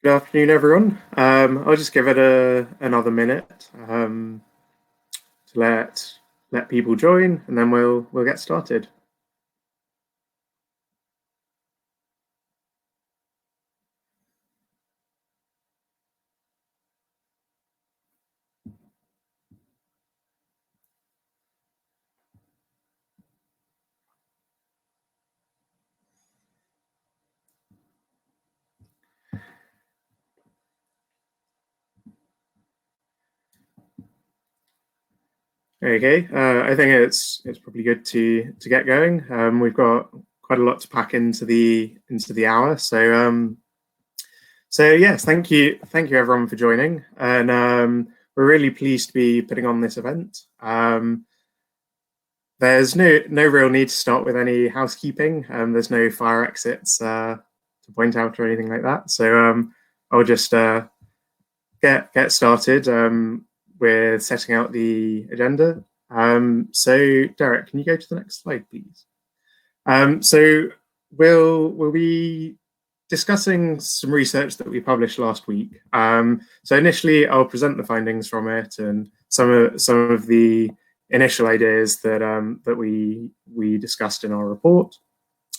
Good afternoon, everyone. I'll just give it another minute to let people join, and then we'll get started. Okay, I think it's probably good to get going. We've got quite a lot to pack into the hour, so yes, thank you everyone for joining, and we're really pleased to be putting on this event. There's no real need to start with any housekeeping. There's no fire exits to point out or anything like that. So I'll just get started with setting out the agenda. So Derek, can you go to the next slide, please? So we'll be discussing some research that we published last week. So initially, I'll present the findings from it and some of the initial ideas that we discussed in our report,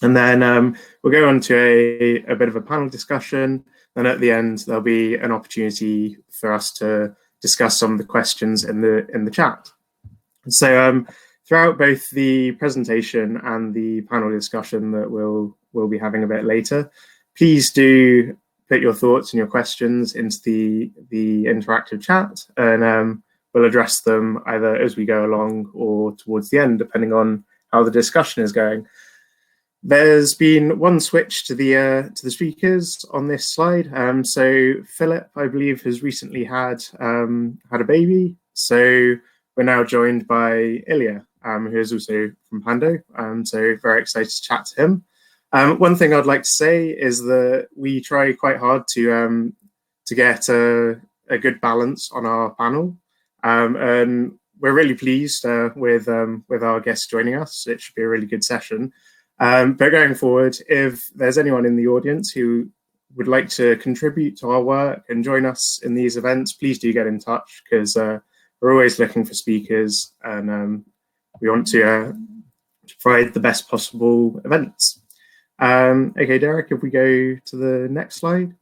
and then we'll go on to a bit of a panel discussion. And at the end, there'll be an opportunity for us to discuss some of the questions in the chat. So throughout both the presentation and the panel discussion that we'll be having a bit later, please do put your thoughts and your questions into the interactive chat, and we'll address them either as we go along or towards the end, depending on how the discussion is going. There's been one switch to the speakers on this slide. So Philip, I believe, has recently had a baby. So we're now joined by Ilya, who is also from Pando. So very excited to chat to him. One thing I'd like to say is that we try quite hard to get a good balance on our panel, and we're really pleased with our guests joining us. It should be a really good session. But going forward, if there's anyone in the audience who would like to contribute to our work and join us in these events, please do get in touch, because we're always looking for speakers, and we want to provide the best possible events. Okay, Derek, if we go to the next slide.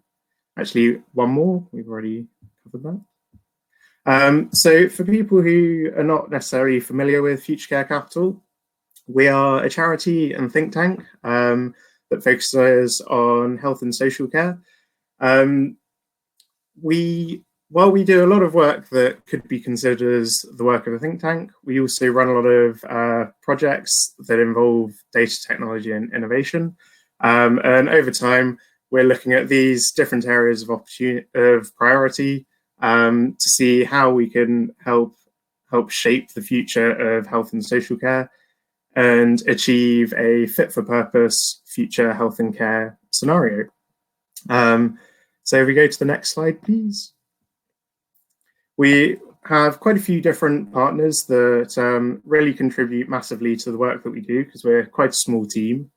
Actually, one more. We've already covered that. So for people who are not necessarily familiar with Future Care Capital, we are a charity and think tank that focuses on health and social care. While we do a lot of work that could be considered as the work of a think tank, we also run a lot of projects that involve data technology and innovation. And over time, we're looking at these different areas of priority to see how we can help shape the future of health and social care and achieve a fit-for-purpose future health and care scenario. So if we go to the next slide, please. We have quite a few different partners that really contribute massively to the work that we do, because we're quite a small team.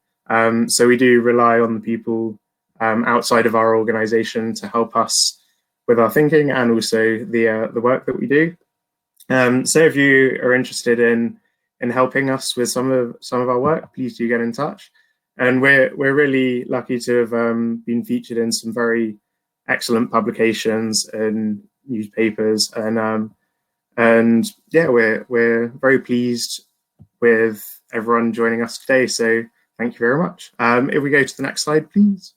So we do rely on the people outside of our organization to help us with our thinking and also the work that we do. So if you are interested in helping us with some of our work, please do get in touch. And we're really lucky to have been featured in some very excellent publications and newspapers, and yeah, we're very pleased with everyone joining us today. So thank you very much. If we go to the next slide, please.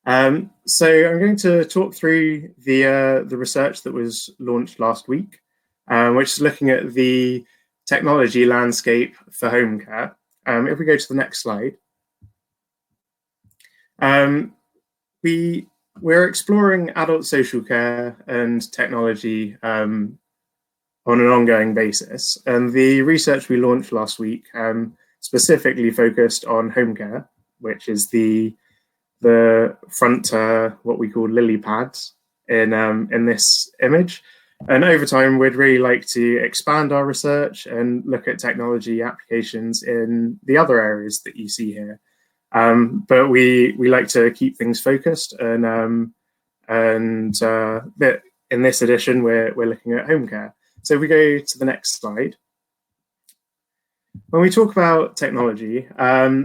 So I'm going to talk through the research that was launched last week, which is looking at the technology landscape for home care. If we go to the next slide, we're exploring adult social care and technology on an ongoing basis. And the research we launched last week specifically focused on home care, which is the front, what we call lily pads in this image. And over time, we'd really like to expand our research and look at technology applications in the other areas that you see here. But we like to keep things focused, and that in this edition we're looking at home care. So if we go to the next slide. When we talk about technology,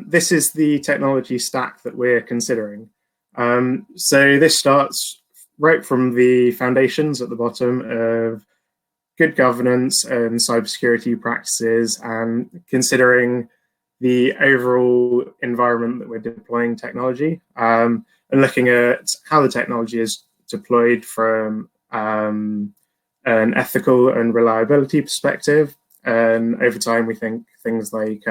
this is the technology stack that we're considering. So this starts right from the foundations at the bottom of good governance and cybersecurity practices, and considering the overall environment that we're deploying technology, and looking at how the technology is deployed from an ethical and reliability perspective. And over time, we think things like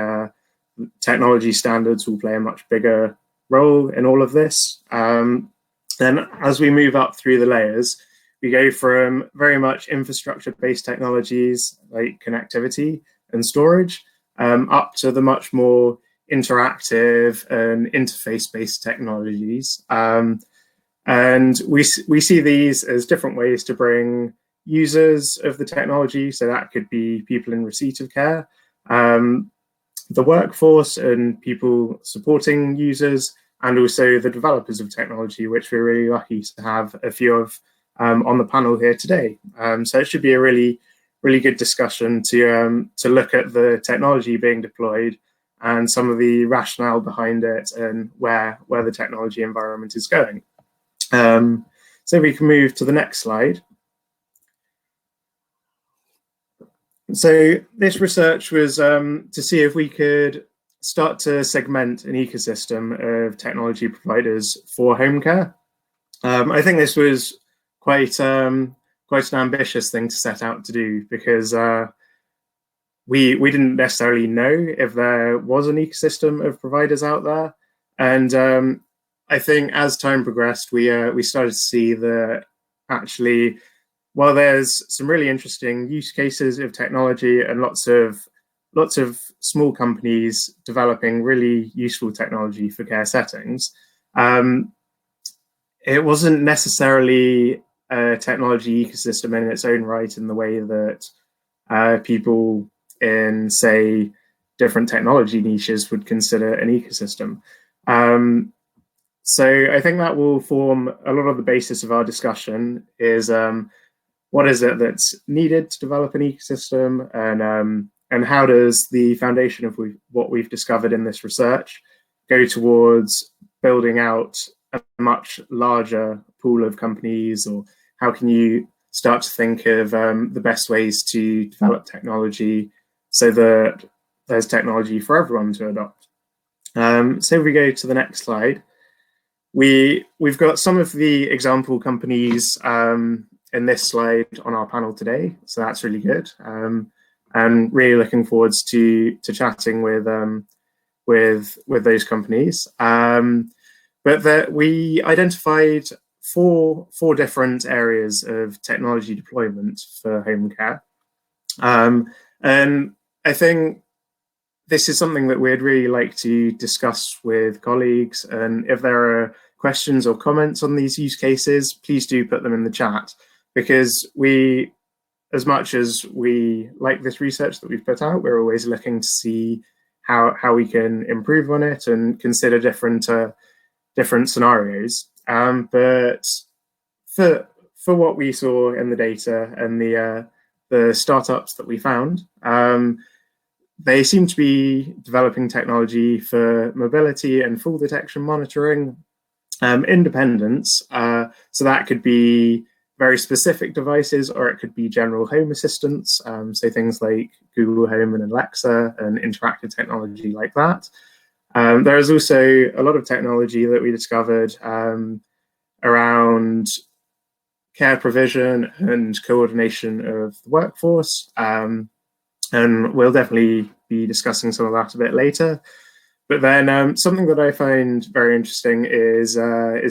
technology standards will play a much bigger role in all of this. Then as we move up through the layers, we go from very much infrastructure-based technologies like connectivity and storage, up to the much more interactive and interface-based technologies. And we see these as different ways to bring users of the technology, so that could be people in receipt of care, the workforce and people supporting users, and also the developers of technology, which we're really lucky to have a few of on the panel here today. So it should be a really good discussion to look at the technology being deployed and some of the rationale behind it and where the technology environment is going. So we can move to the next slide. So this research was to see if we could start to segment an ecosystem of technology providers for home care. I think this was quite an ambitious thing to set out to do, because we didn't necessarily know if there was an ecosystem of providers out there, and I think as time progressed, we started to see that actually, while there's some really interesting use cases of technology and lots of small companies developing really useful technology for care settings, it wasn't necessarily a technology ecosystem in its own right in the way that people in, say, different technology niches would consider an ecosystem. So I think that will form a lot of the basis of our discussion, is what is it that's needed to develop an ecosystem, and how does the foundation of what we've discovered in this research go towards building out a much larger pool of companies, or how can you start to think of the best ways to develop technology so that there's technology for everyone to adopt. So if we go to the next slide, we've got some of the example companies in this slide on our panel today, so that's really good. And really looking forward to chatting with those companies. But that we identified four different areas of technology deployment for home care, and I think this is something that we'd really like to discuss with colleagues. And if there are questions or comments on these use cases, please do put them in the chat, because we, as much as we like this research that we've put out, we're always looking to see how we can improve on it and consider different scenarios. But for what we saw in the data and the startups that we found, they seem to be developing technology for mobility and fall detection monitoring, independence. So that could be very specific devices, or it could be general home assistants, so things like Google Home and Alexa and interactive technology like that. There is also a lot of technology that we discovered around care provision and coordination of the workforce. And we'll definitely be discussing some of that a bit later. But then something that I find very interesting is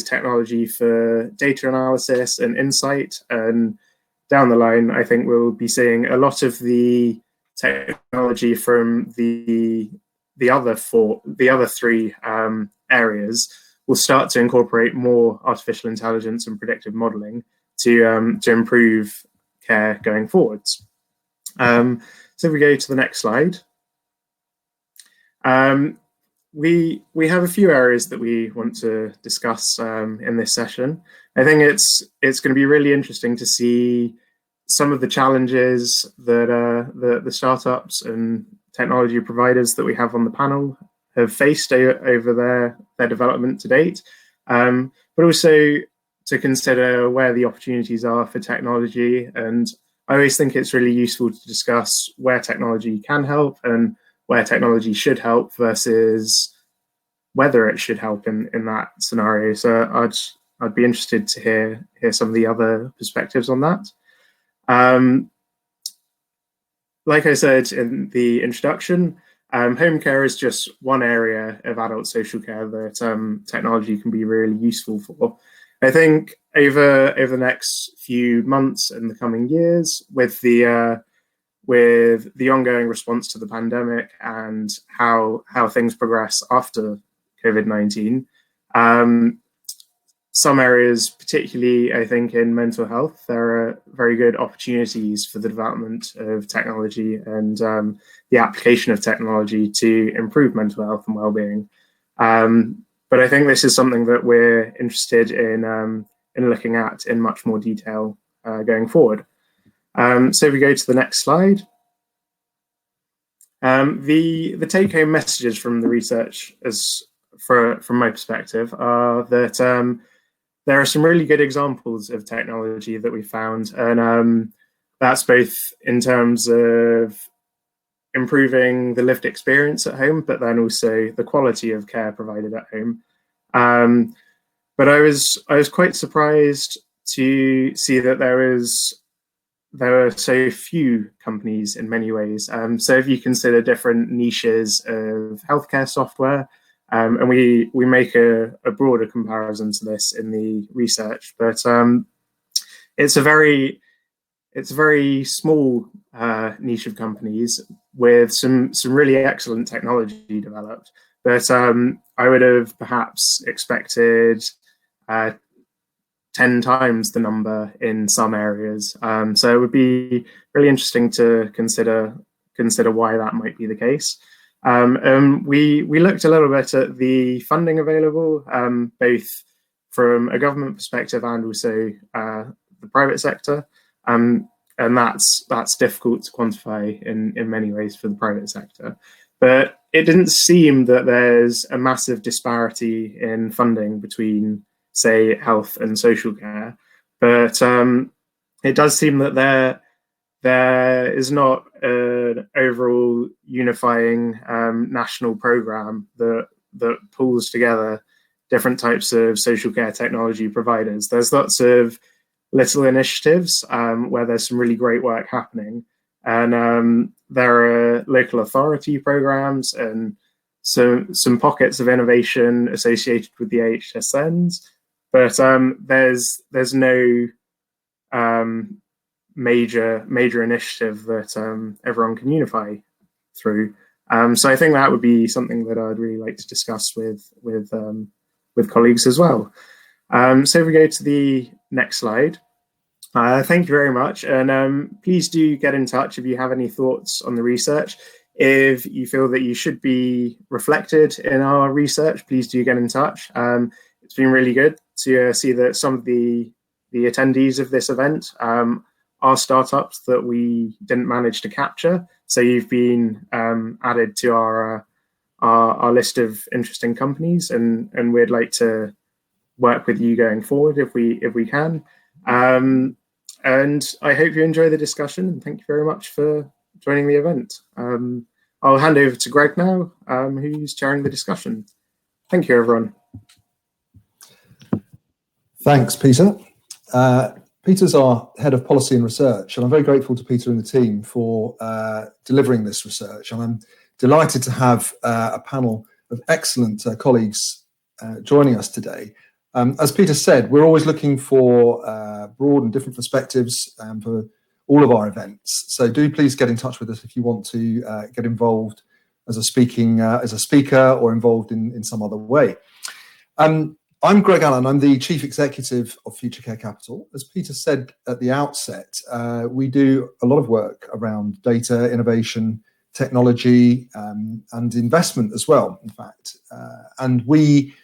technology for data analysis and insight. And down the line, I think we'll be seeing a lot of the technology from the other three areas will start to incorporate more artificial intelligence and predictive modeling to improve care going forwards. So if we go to the next slide, we have a few areas that we want to discuss in this session. I think it's going to be really interesting to see some of the challenges that the startups and technology providers that we have on the panel have faced over their development to date, but also to consider where the opportunities are for technology. And I always think it's really useful to discuss where technology can help and where technology should help versus whether it should help in that scenario. So I'd be interested to hear some of the other perspectives on that. Like I said in the introduction, home care is just one area of adult social care that technology can be really useful for. I think over the next few months and the coming years, with the ongoing response to the pandemic and how things progress after COVID-19, some areas, particularly I think in mental health, there are very good opportunities for the development of technology and the application of technology to improve mental health and well-being. But I think this is something that we're interested in looking at in much more detail going forward. So if we go to the next slide. The take-home messages from the research, from my perspective, are that there are some really good examples of technology that we found, and that's both in terms of improving the lived experience at home, but then also the quality of care provided at home. But I was quite surprised to see that there are so few companies in many ways. So if you consider different niches of healthcare software, and we make a broader comparison to this in the research, but it's a very small niche of companies with some really excellent technology developed. But I would have perhaps expected 10 times the number in some areas. So it would be really interesting to consider why that might be the case. We looked a little bit at the funding available, both from a government perspective and also the private sector. And that's difficult to quantify in many ways for the private sector. But it didn't seem that there's a massive disparity in funding between, say, health and social care. But it does seem that there is not an overall unifying national program that pulls together different types of social care technology providers. There's lots of little initiatives where there's some really great work happening, and there are local authority programs and some pockets of innovation associated with the AHSNs, but there's no major initiative that everyone can unify through. So I think that would be something that I'd really like to discuss with colleagues as well. So if we go to the next slide. Thank you very much, and please do get in touch if you have any thoughts on the research. If you feel that you should be reflected in our research, please do get in touch. It's been really good to see that some of the attendees of this event are startups that we didn't manage to capture. So you've been added to our list of interesting companies, and we'd like to work with you going forward if we can. And I hope you enjoy the discussion, and thank you very much for joining the event. I'll hand over to Greg now, who's chairing the discussion. Thank you, everyone. Thanks, Peter. Peter's our head of policy and research, and I'm very grateful to Peter and the team for delivering this research. And I'm delighted to have a panel of excellent colleagues joining us today. As Peter said, we're always looking for broad and different perspectives for all of our events. So do please get in touch with us if you want to get involved as a speaker or involved in some other way. I'm Greg Allen. I'm the Chief Executive of Future Care Capital. As Peter said at the outset, we do a lot of work around data, innovation, technology, and investment as well, in fact. And we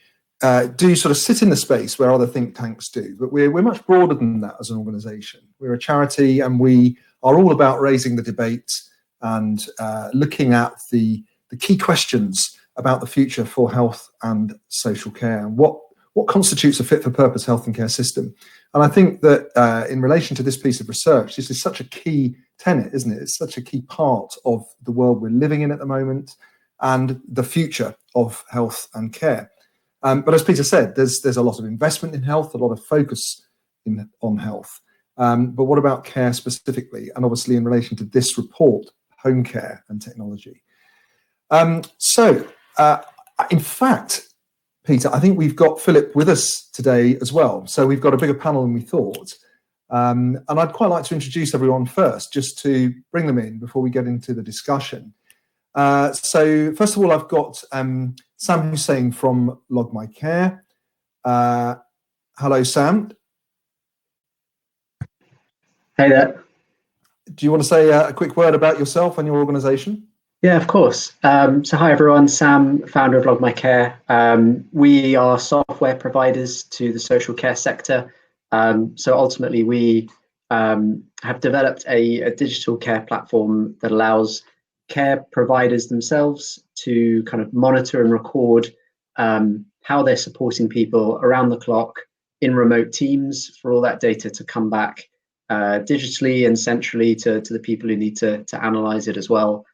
do sort of sit in the space where other think tanks do, but we're much broader than that as an organisation. We're a charity, and we are all about raising the debate and looking at the key questions about the future for health and social care, and what constitutes a fit-for-purpose health and care system. And I think that in relation to this piece of research, this is such a key tenet, isn't it? It's such a key part of the world we're living in at the moment and the future of health and care. But as Peter said, there's a lot of investment in health, a lot of focus on health. But what about care specifically? And obviously in relation to this report, home care and technology. In fact, Peter, I think we've got Philip with us today as well. So we've got a bigger panel than we thought. And I'd quite like to introduce everyone first, just to bring them in before we get into the discussion. So first of all, I've got Sam Hussain from Log My Care. Hello, Sam. Hey there. Do you want to say a quick word about yourself and your organisation? Yeah, of course. So hi, everyone. Sam, founder of Log My Care. We are software providers to the social care sector. So ultimately, we have developed a digital care platform that allows care providers themselves to kind of monitor and record how they're supporting people around the clock in remote teams, for all that data to come back digitally and centrally to the people who need to analyze it as well.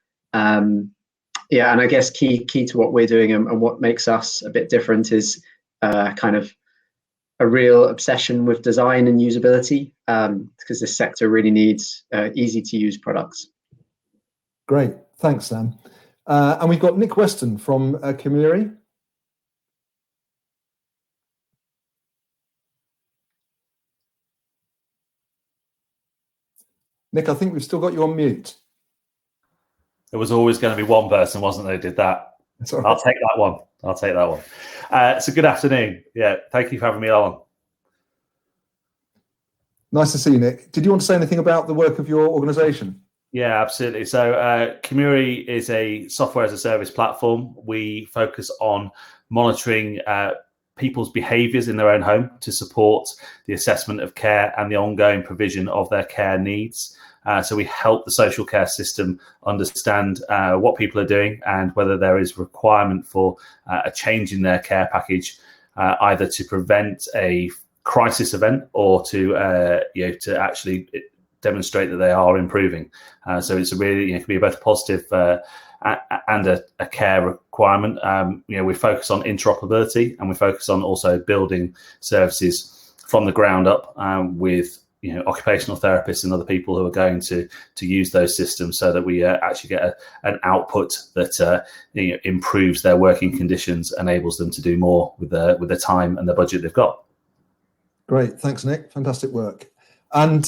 Yeah, and I guess key to what we're doing and what makes us a bit different is kind of a real obsession with design and usability, because this sector really needs easy to use products. Great, thanks, Sam. And we've got Nick Weston from Community. Nick, I think we've still got you on mute. There was always going to be one person, wasn't there, who did that? Right. I'll take that one. So good afternoon. Yeah, thank you for having me on. Nice to see you, Nick. Did you want to say anything about the work of your organisation? Yeah, absolutely. So Community is a software as a service platform. We focus on monitoring people's behaviours in their own home to support the assessment of care and the ongoing provision of their care needs. So we help the social care system understand what people are doing and whether there is requirement for a change in their care package, either to prevent a crisis event or to actually demonstrate that they are improving. So it's a really, it can be both a positive and a care requirement. We focus on interoperability, and we focus on also building services from the ground up with occupational therapists and other people who are going to use those systems, so that we actually get an output that improves their working conditions, enables them to do more with the time and the budget they've got. Great, thanks, Nick. Fantastic work. And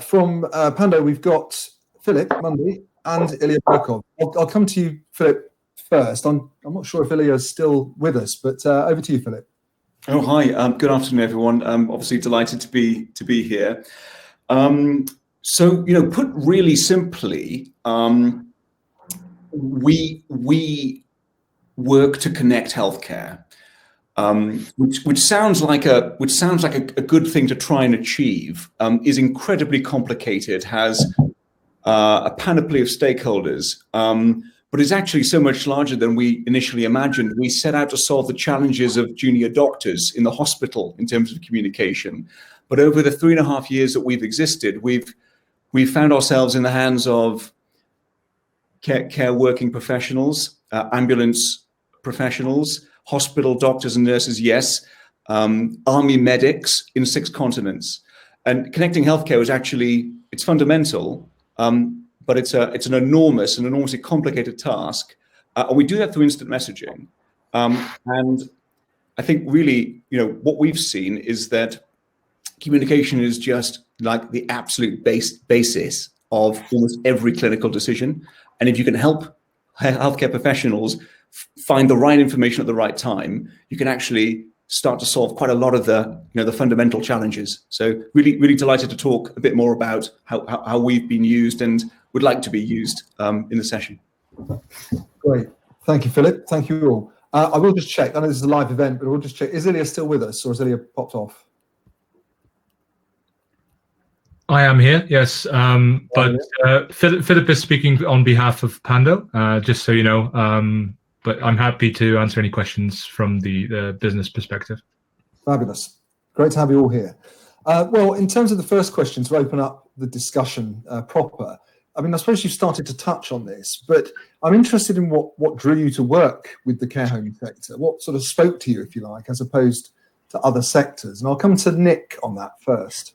from Pando, we've got Philip Mundy and Ilya Burkov. I'll come to you, Philip, first. I'm not sure if Ilya is still with us, but over to you, Philip. Oh, hi. Good afternoon, everyone. I'm obviously delighted to be here. So, put really simply, we work to connect healthcare, which sounds like a good thing to try and achieve. Is incredibly complicated, has a panoply of stakeholders. But it's actually so much larger than we initially imagined. We set out to solve the challenges of junior doctors in the hospital in terms of communication. But over the 3.5 years that we've existed, we've found ourselves in the hands of care working professionals, ambulance professionals, hospital doctors and nurses, yes, army medics in 6 continents. And connecting healthcare is it's fundamental. But it's an enormously complicated task, and we do that through instant messaging. And I think really, what we've seen is that communication is just like the absolute basis of almost every clinical decision. And if you can help healthcare professionals find the right information at the right time, you can actually start to solve quite a lot of the fundamental challenges. So really delighted to talk a bit more about how we've been used and would like to be used in the session. Great. Thank you, Philip. Thank you all. I will just check. I know this is a live event, but we'll just check. Is Ilya still with us, or has Ilya popped off? I am here, yes. But Philip is speaking on behalf of Pando, just so you know. But I'm happy to answer any questions from the business perspective. Fabulous. Great to have you all here. Well, in terms of the first question, to open up the discussion proper, I mean, I suppose you've started to touch on this, but I'm interested in what drew you to work with the care home sector. What sort of spoke to you, if you like, as opposed to other sectors? And I'll come to Nick on that first.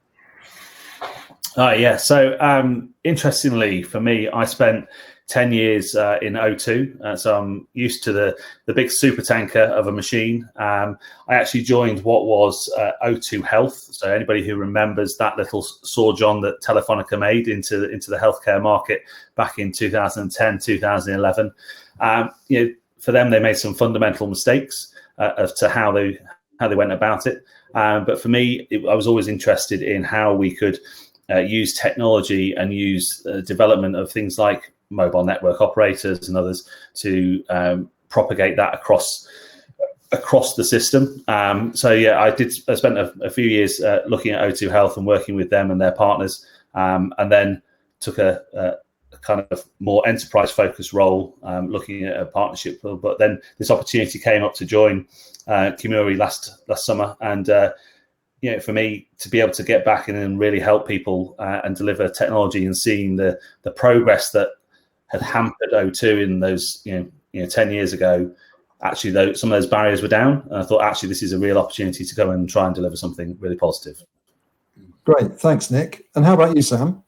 Yeah. So interestingly, for me, I spent 10 years in O2. So I'm used to the big super tanker of a machine. I actually joined what was O2 Health. So anybody who remembers that little sojourn that Telefonica made into the healthcare market back in 2010, 2011, for them, they made some fundamental mistakes as to how they went about it. But for me, I was always interested in how we could use technology and use development of things like mobile network operators and others to propagate that across the system. So yeah, I spent a few years looking at O2 Health and working with them and their partners, and then took a kind of more enterprise focused role, looking at a partnership. But then this opportunity came up to join Kimuri last summer, and for me to be able to get back in and really help people and deliver technology, and seeing the progress that had hampered O2 in those 10 years ago, actually though some of those barriers were down, and I thought actually this is a real opportunity to go and try and deliver something really positive. Great, thanks, Nick. And how about you, Sam?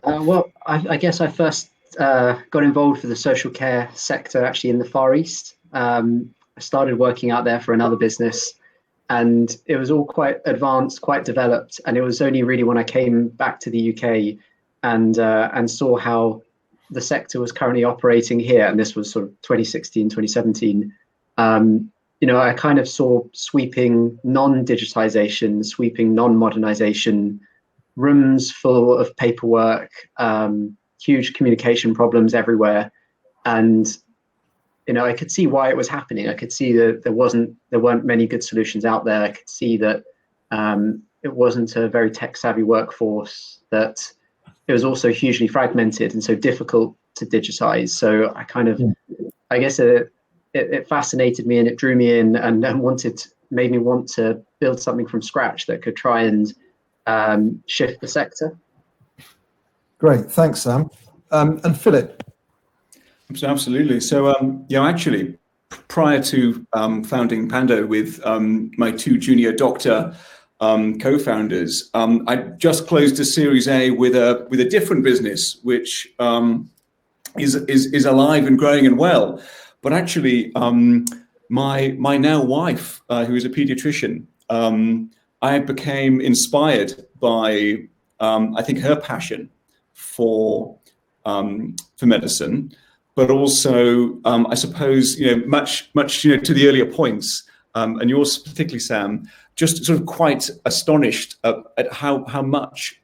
Well, I guess I first got involved with the social care sector actually in the Far East. I started working out there for another business, and it was all quite advanced, quite developed. And it was only really when I came back to the UK and saw how the sector was currently operating here, and this was sort of 2016, 2017, I kind of saw sweeping non-digitization, sweeping non-modernization, rooms full of paperwork, huge communication problems everywhere. And I could see why it was happening. I could see that there weren't many good solutions out there. I could see that it wasn't a very tech-savvy workforce, that it was also hugely fragmented and so difficult to digitize. So I guess it fascinated me, and it drew me in, and made me want to build something from scratch that could try and shift the sector. Great, thanks, Sam. And Philip? Absolutely. So, actually, prior to founding Pando with my two junior doctor co-founders, I just closed a Series A with a different business, which is alive and growing and well. But actually, my now wife, who is a pediatrician, I became inspired by I think her passion for medicine, but also I suppose much to the earlier points, and yours particularly, Sam, just sort of quite astonished at how much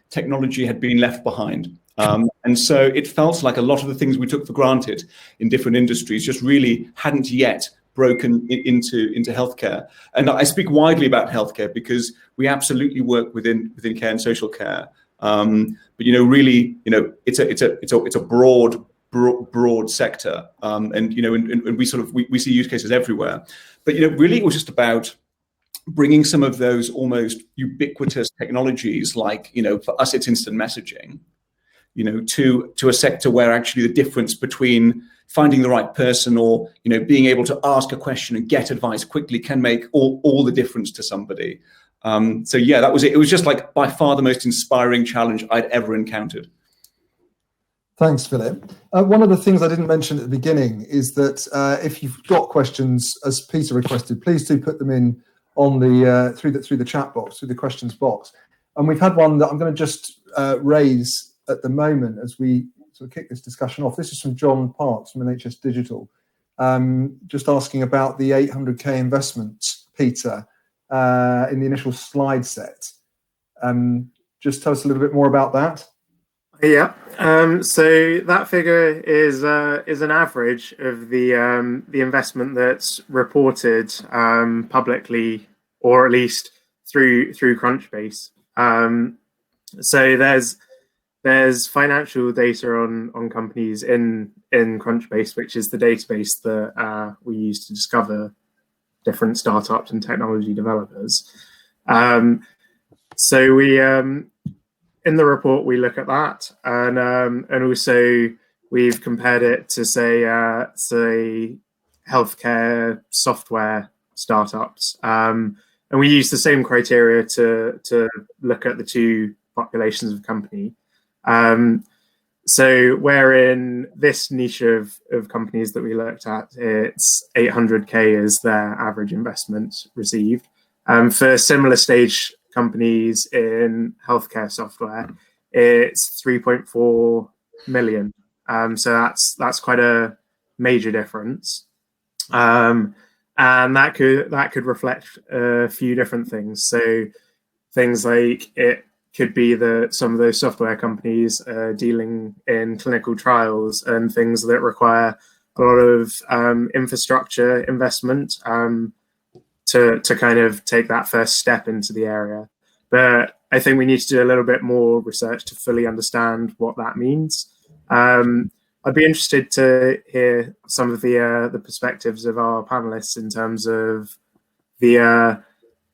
technology had been left behind. And so it felt like a lot of the things we took for granted in different industries just really hadn't yet broken into healthcare. And I speak widely about healthcare because we absolutely work within care and social care. But really, it's a broad sector, and we see use cases everywhere. But really, it was just about bringing some of those almost ubiquitous technologies, like for us, it's instant messaging, to a sector where actually the difference between finding the right person or being able to ask a question and get advice quickly can make all the difference to somebody. So yeah, that was it. It was just like by far the most inspiring challenge I'd ever encountered. Thanks, Philip. One of the things I didn't mention at the beginning is that if you've got questions, as Peter requested, please do put them in on the through the chat box, through the questions box. And we've had one that I'm going to just raise at the moment as we sort of kick this discussion off. This is from John Parks from NHS Digital, just asking about the 800k investment, Peter, in the initial slide set. Just tell us a little bit more about that. Yeah. So that figure is an average of the investment that's reported publicly, or at least through Crunchbase. So there's financial data on companies in Crunchbase, which is the database that we use to discover different startups and technology developers. So we in the report we look at that, and also we've compared it to say healthcare software startups, and we use the same criteria to look at the two populations of company. So where in this niche of companies that we looked at, it's 800K is their average investment received. For similar stage companies in healthcare software, it's 3.4 million. So that's quite a major difference. And that could reflect a few different things. So things like it could be that some of those software companies are dealing in clinical trials and things that require a lot of infrastructure investment to kind of take that first step into the area. But I think we need to do a little bit more research to fully understand what that means. I'd be interested to hear some of the perspectives of our panelists in terms of the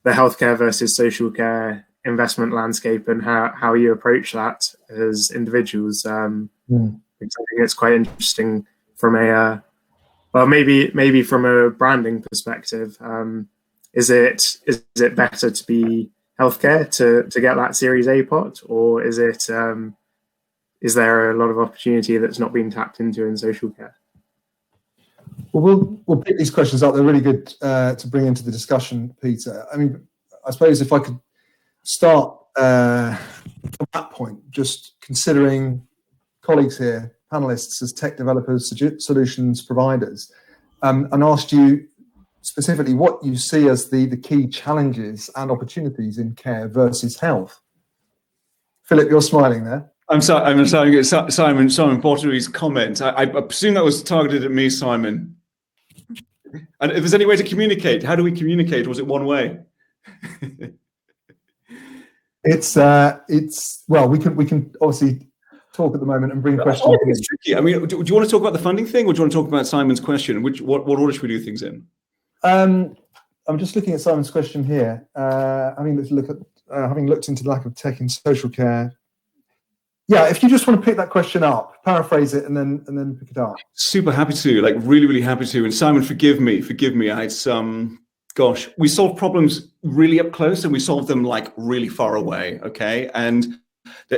healthcare versus social care investment landscape and how you approach that as individuals. Because I think it's quite interesting from maybe from a branding perspective. Is it better to be healthcare to get that Series A pot, or is there a lot of opportunity that's not being tapped into in social care? Well, we'll pick these questions up. They're really good to bring into the discussion, Peter. I mean, I suppose if I could start from that point, just considering colleagues here, panelists as tech developers, solutions providers, and asked you specifically what you see as the key challenges and opportunities in care versus health. Philip, you're smiling there. I'm sorry, Simon Pottery's comment. I presume that was targeted at me, Simon. And if there's any way to communicate, how do we communicate? Or was it one way? It's well, we can obviously talk at the moment and bring questions. I think it's tricky. I mean, do you want to talk about the funding thing, or do you want to talk about Simon's question? What order should we do things in? I'm just looking at Simon's question here. Having looked into the lack of tech in social care. Yeah, if you just want to pick that question up, paraphrase it, and then pick it up. Super happy to, like really, really happy to. And Simon, forgive me. It's gosh, we solve problems really up close, and we solve them like really far away. Okay, and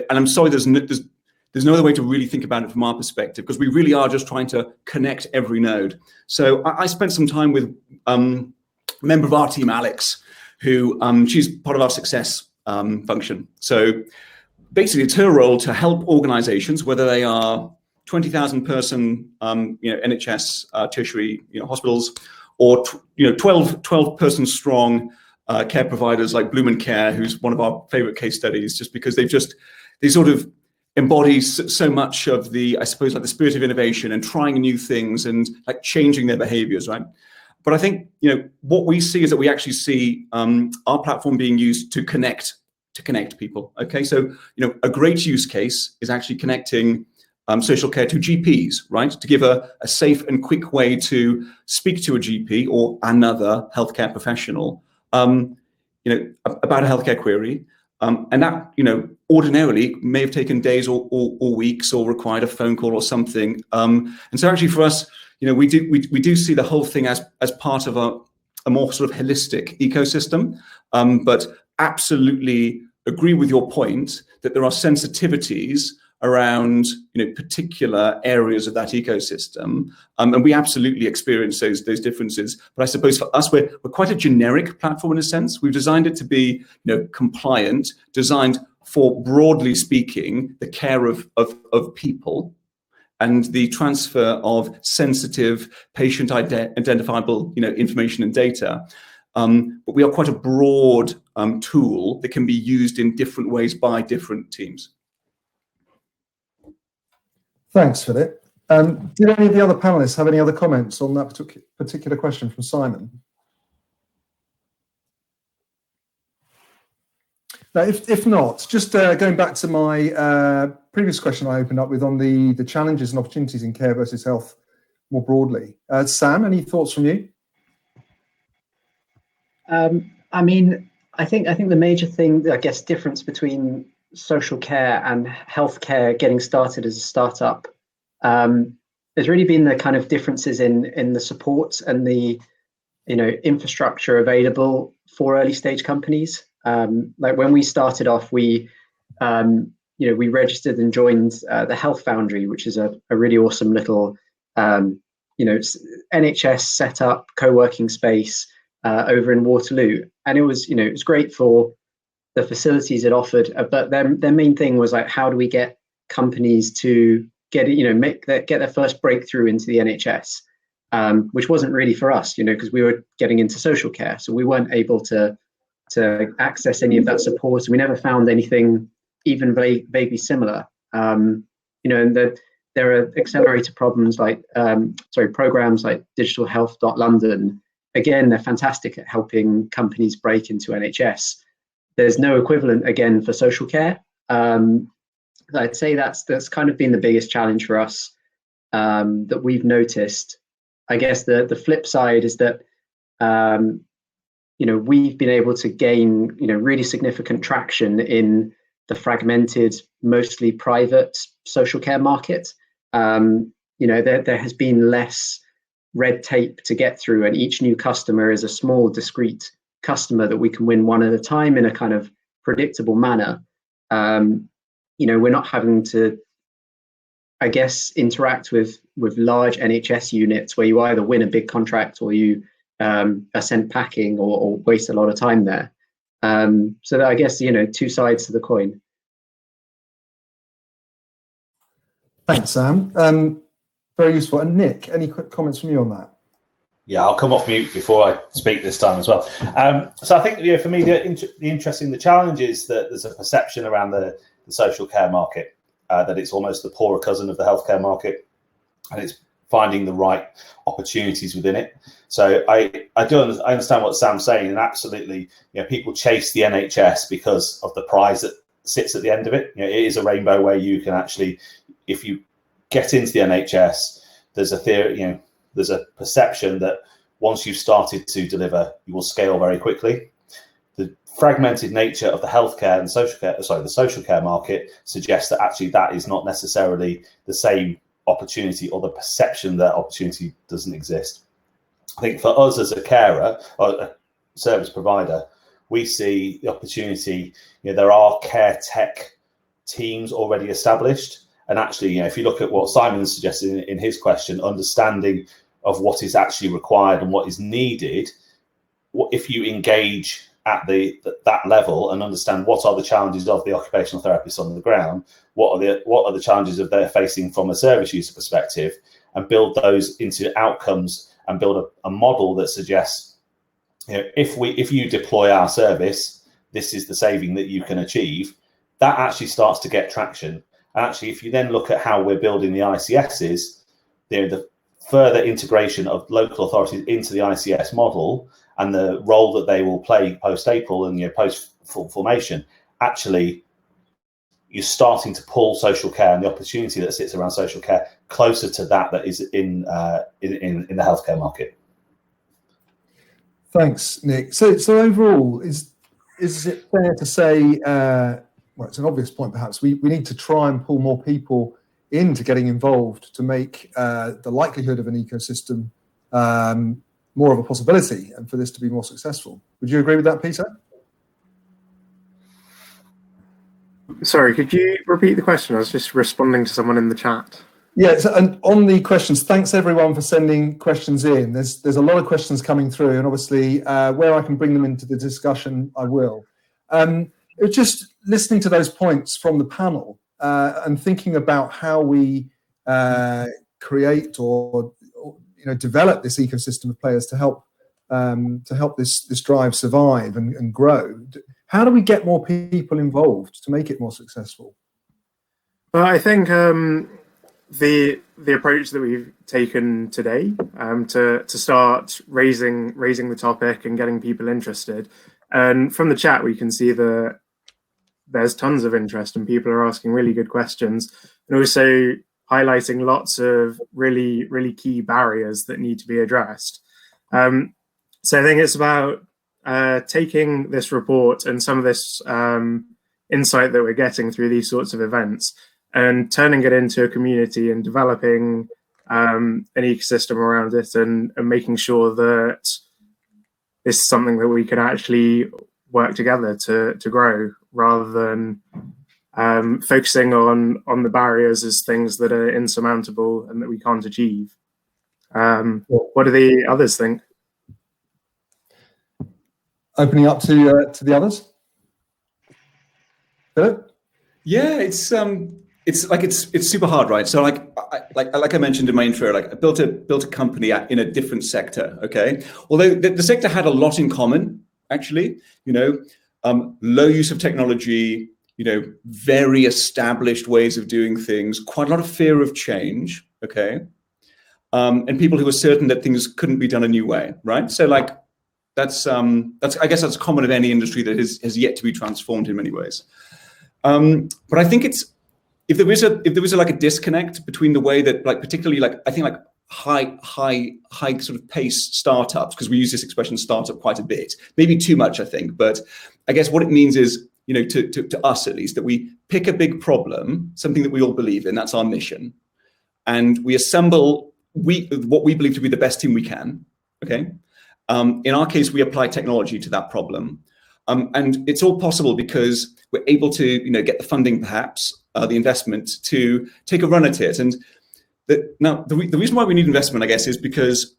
I'm sorry, there's no other way to really think about it from our perspective, because we really are just trying to connect every node. So I spent some time with a member of our team, Alex, who she's part of our success function. So basically, it's her role to help organizations, whether they are 20,000 person, NHS tertiary, hospitals, or 12 person strong care providers like Bloom & Care, who's one of our favorite case studies, just because they sort of embodies so much of the, I suppose, like the spirit of innovation and trying new things and like changing their behaviors, right? But I think, what we see is that we actually see our platform being used to connect people. Okay, so a great use case is actually connecting social care to GPs, right? To give a safe and quick way to speak to a GP or another healthcare professional, about a healthcare query. And that, ordinarily may have taken days or weeks, or required a phone call or something. And so actually for us, we do see the whole thing as part of a more sort of holistic ecosystem. But absolutely agree with your point that there are sensitivities around particular areas of that ecosystem, and we absolutely experience those differences. But I suppose for us, we're quite a generic platform in a sense. We've designed it to be compliant, designed for, broadly speaking, the care of people and the transfer of sensitive patient identifiable information and data. But we are quite a broad tool that can be used in different ways by different teams. Thanks, Philip. Did any of the other panelists have any other comments on that particular question from Simon? Now, if not, just going back to my previous question I opened up with on the challenges and opportunities in care versus health more broadly. Sam, any thoughts from you? I mean, I think the major thing, I guess, difference between social care and healthcare getting started as a startup, there's really been the kind of differences in the support and the infrastructure available for early stage companies. Like when we started off, we registered and joined the Health Foundry, which is a really awesome little NHS set up co-working space over in Waterloo, and it was great for the facilities it offered, but their main thing was like, how do we get companies to get their first breakthrough into the NHS, which wasn't really for us, because we were getting into social care, so we weren't able to access any of that support. We never found anything even vaguely similar. And there are accelerator programs like Digital Health.London. Again, they're fantastic at helping companies break into NHS. There's no equivalent again for social care. I'd say that's kind of been the biggest challenge for us that we've noticed. I guess the flip side is that we've been able to gain really significant traction in the fragmented, mostly private social care market. There has been less red tape to get through, and each new customer is a small, discrete customer that we can win one at a time in a kind of predictable manner. We're not having to, I guess, interact with large NHS units where you either win a big contract or you are sent packing or waste a lot of time there. So that, I guess, two sides to the coin. Thanks, Sam. Very useful. And Nick, any quick comments from you on that? Yeah, I'll come off mute before I speak this time as well. So I think for me, the challenge is that there's a perception around the social care market that it's almost the poorer cousin of the healthcare market, and it's finding the right opportunities within it. So I understand what Sam's saying, and absolutely, people chase the NHS because of the prize that sits at the end of it. It is a rainbow where you can actually, if you get into the NHS, there's a theory, there's a perception that once you've started to deliver, you will scale very quickly. The fragmented nature of the healthcare and the social care market suggests that actually that is not necessarily the same opportunity, or the perception that opportunity doesn't exist. I think for us as a carer or a service provider, we see the opportunity. There are care tech teams already established, and actually, if you look at what Simon suggested in his question, understanding of what is actually required and what is needed, if you engage at that level and understand what are the challenges of the occupational therapists on the ground, what are the challenges that they're facing from a service user perspective, and build those into outcomes and build a model that suggests, if you deploy our service, this is the saving that you can achieve. That actually starts to get traction. And actually, if you then look at how we're building the ICSs, the further integration of local authorities into the ICS model and the role that they will play post-April and post-formation, actually, you're starting to pull social care and the opportunity that sits around social care closer to that is in the healthcare market. Thanks, Nick. So overall, is it fair to say, well, it's an obvious point perhaps, we need to try and pull more people into getting involved to make the likelihood of an ecosystem more of a possibility, and for this to be more successful. Would you agree with that, Peter? Sorry, could you repeat the question? I was just responding to someone in the chat. Yeah, and on the questions, thanks everyone for sending questions in. There's a lot of questions coming through, and obviously where I can bring them into the discussion, I will. Just listening to those points from the panel and thinking about how we create or develop this ecosystem of players to help this drive survive and grow. How do we get more people involved to make it more successful? Well, I think the approach that we've taken today to start raising the topic and getting people interested. And from the chat, we can see that there's tons of interest and people are asking really good questions, and also highlighting lots of really key barriers that need to be addressed. So I think it's about taking this report and some of this insight that we're getting through these sorts of events and turning it into a community and developing an ecosystem around it, and making sure that this is something that we can actually work together to grow, rather than focusing on the barriers as things that are insurmountable and that we can't achieve. What do the others think? Opening up to the others. Philip? Yeah, it's super hard, right? So like I mentioned in my intro, like I built a company in a different sector. Okay, although the sector had a lot in common, actually. Low use of technology, very established ways of doing things, quite a lot of fear of change. Okay, and people who were certain that things couldn't be done a new way, right? So like that's I guess that's common of any industry that has yet to be transformed in many ways. But I think if there was a disconnect between the way that, like, particularly like I think like high sort of pace startups, because we use this expression startup quite a bit, maybe too much, I think, but I guess what it means is, to us at least, that we pick a big problem, something that we all believe in, that's our mission, and we assemble what we believe to be the best team we can. Okay, in our case, we apply technology to that problem. And it's all possible because we're able to, get the funding, perhaps the investment, to take a run at it. And now the reason why we need investment, I guess, is because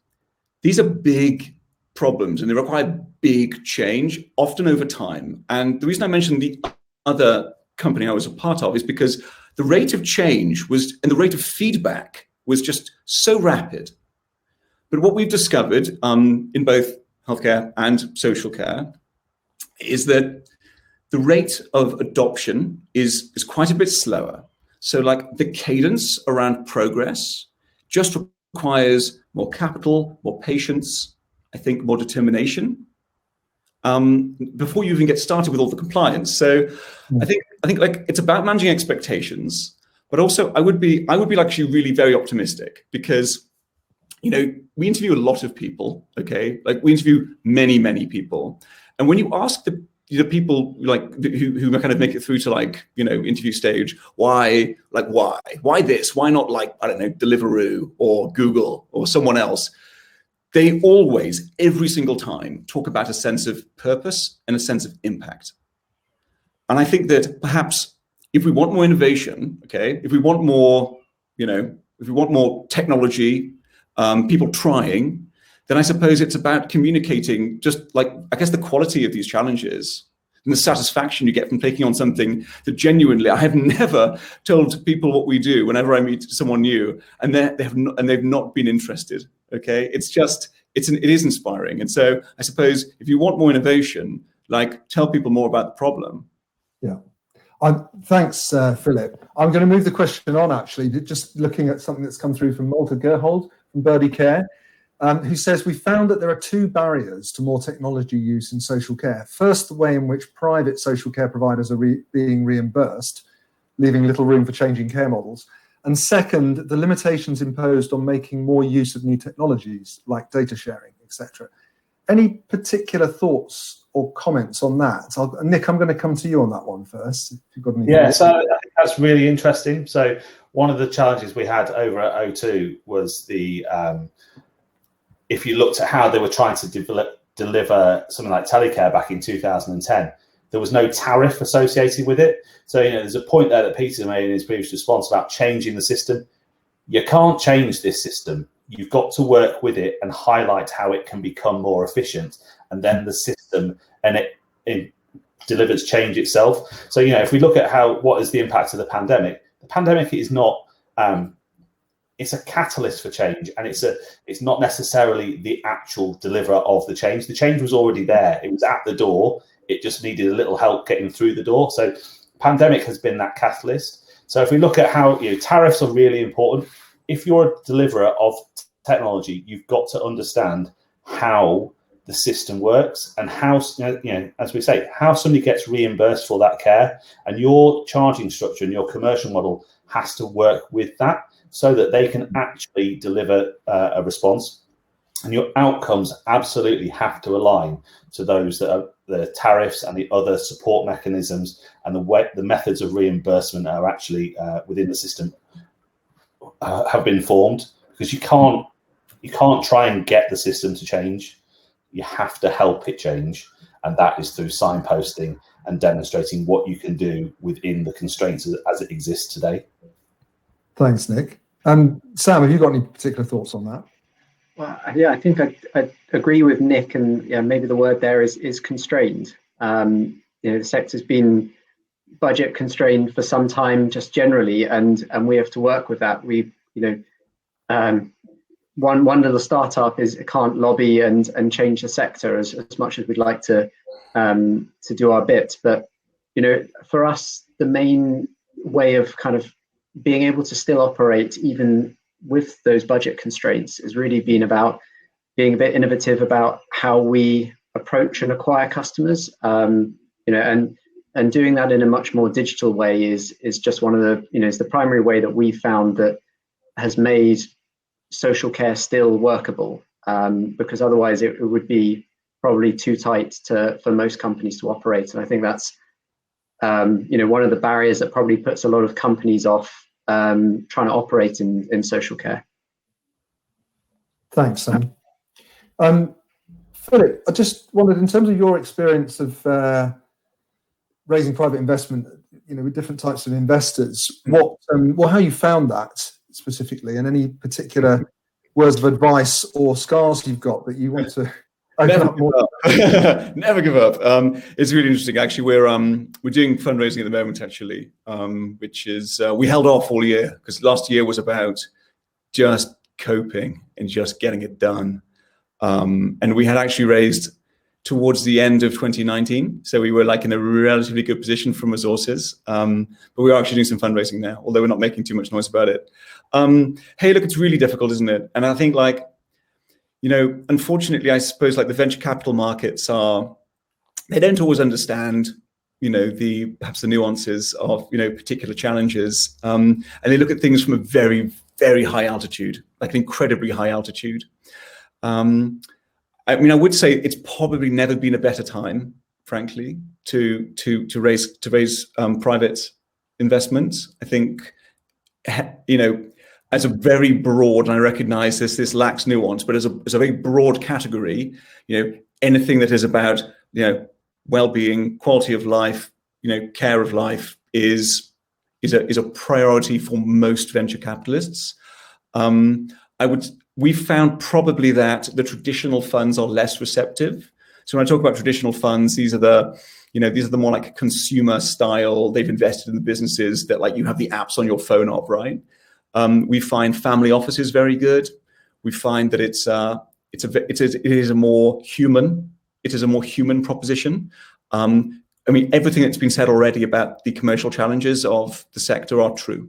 these are big problems and they require big change, often over time. And the reason I mentioned the other company I was a part of is because the rate of change and the rate of feedback was just so rapid. But what we've discovered in both healthcare and social care is that the rate of adoption is quite a bit slower. So like the cadence around progress just requires more capital, more patience, I think more determination, before you even get started with all the compliance. So I think like it's about managing expectations, but also I would be actually really very optimistic, because we interview a lot of people. Okay, like we interview many people. And when you ask the people like who kind of make it through to like interview stage, why this? Why not like, I don't know, Deliveroo or Google or someone else? They always, every single time, talk about a sense of purpose and a sense of impact. And I think that perhaps if we want more innovation, okay, if we want more, if we want more technology, people trying, then I suppose it's about communicating just like, I guess, the quality of these challenges and the satisfaction you get from taking on something that genuinely, I have never told people what we do whenever I meet someone new, and they've not been interested. Okay, it is inspiring. And so I suppose if you want more innovation, like tell people more about the problem. Yeah. Thanks, Philip. I'm going to move the question on, actually, just looking at something that's come through from Malta Gerhold from Birdie Care, who says, we found that there are two barriers to more technology use in social care. First, the way in which private social care providers are being reimbursed, leaving little room for changing care models. And second, the limitations imposed on making more use of new technologies like data sharing, etc. Any particular thoughts or comments on that? Nick, I'm going to come to you on that one first. If you've got any thoughts. So I think that's really interesting. So one of the challenges we had over at O2 was if you looked at how they were trying to deliver something like telecare back in 2010, there was no tariff associated with it. So, there's a point there that Peter made in his previous response about changing the system. You can't change this system. You've got to work with it and highlight how it can become more efficient. And then the system and it delivers change itself. So, if we look at what is the impact of the pandemic is not, it's a catalyst for change, and it's not necessarily the actual deliverer of the change. The change was already there. It was at the door. It just needed a little help getting through the door. So pandemic has been that catalyst. So if we look at how tariffs are really important, if you're a deliverer of technology, you've got to understand how the system works and how, as we say, how somebody gets reimbursed for that care, and your charging structure and your commercial model has to work with that so that they can actually deliver a response. And your outcomes absolutely have to align to those that are the tariffs and the other support mechanisms and the methods of reimbursement are actually within the system have been formed, because you can't try and get the system to change. You have to help it change, and that is through signposting and demonstrating what you can do within the constraints as it exists today. Thanks, Nick. Sam, have you got any particular thoughts on that? Well, yeah, I think I agree with Nick, and maybe the word there is constrained. The sector's been budget constrained for some time, just generally, and we have to work with that. One little startup can't lobby and change the sector as much as we'd like to do our bit. But for us, the main way of kind of being able to still operate even with those budget constraints has really been about being a bit innovative about how we approach and acquire customers, and doing that in a much more digital way is just one of the is the primary way that we found that has made social care still workable, because otherwise it would be probably too tight for most companies to operate. And I think that's one of the barriers that probably puts a lot of companies off trying to operate in social care. Thanks, Sam. Philip, I just wondered, in terms of your experience of raising private investment, with different types of investors, how you found that specifically, and any particular words of advice or scars you've got that you want to open up more? Never give up. It's really interesting. Actually, we're doing fundraising at the moment, actually, which is we held off all year because last year was about just coping and just getting it done. And we had actually raised towards the end of 2019. So we were in a relatively good position from resources. But we are actually doing some fundraising now, although we're not making too much noise about it. Hey, look, it's really difficult, isn't it? And I think unfortunately, I suppose the venture capital markets they don't always understand, perhaps the nuances of, particular challenges. And they look at things from a very, very high altitude, an incredibly high altitude. I would say it's probably never been a better time, frankly, to raise private investments. I think, as a very broad, and I recognize this lacks nuance, but as a very broad category, anything that is about, well-being, quality of life, care of life is a priority for most venture capitalists. We found probably that the traditional funds are less receptive. So when I talk about traditional funds, these are the more consumer style. They've invested in the businesses that you have the apps on your phone of, right? We find family offices very good. We find that it is a more human proposition. Everything that's been said already about the commercial challenges of the sector are true.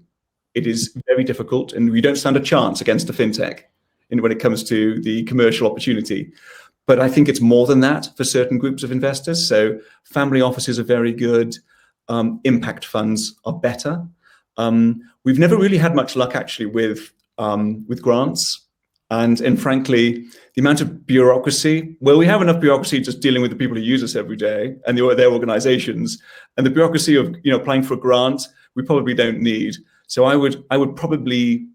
It is very difficult, and we don't stand a chance against a fintech when it comes to the commercial opportunity. But I think it's more than that for certain groups of investors. So family offices are very good. Impact funds are better. We've never really had much luck actually with grants, and frankly, the amount of bureaucracy. Well, we have enough bureaucracy just dealing with the people who use us every day and their organizations, and the bureaucracy of applying for a grant we probably don't need. So I would probably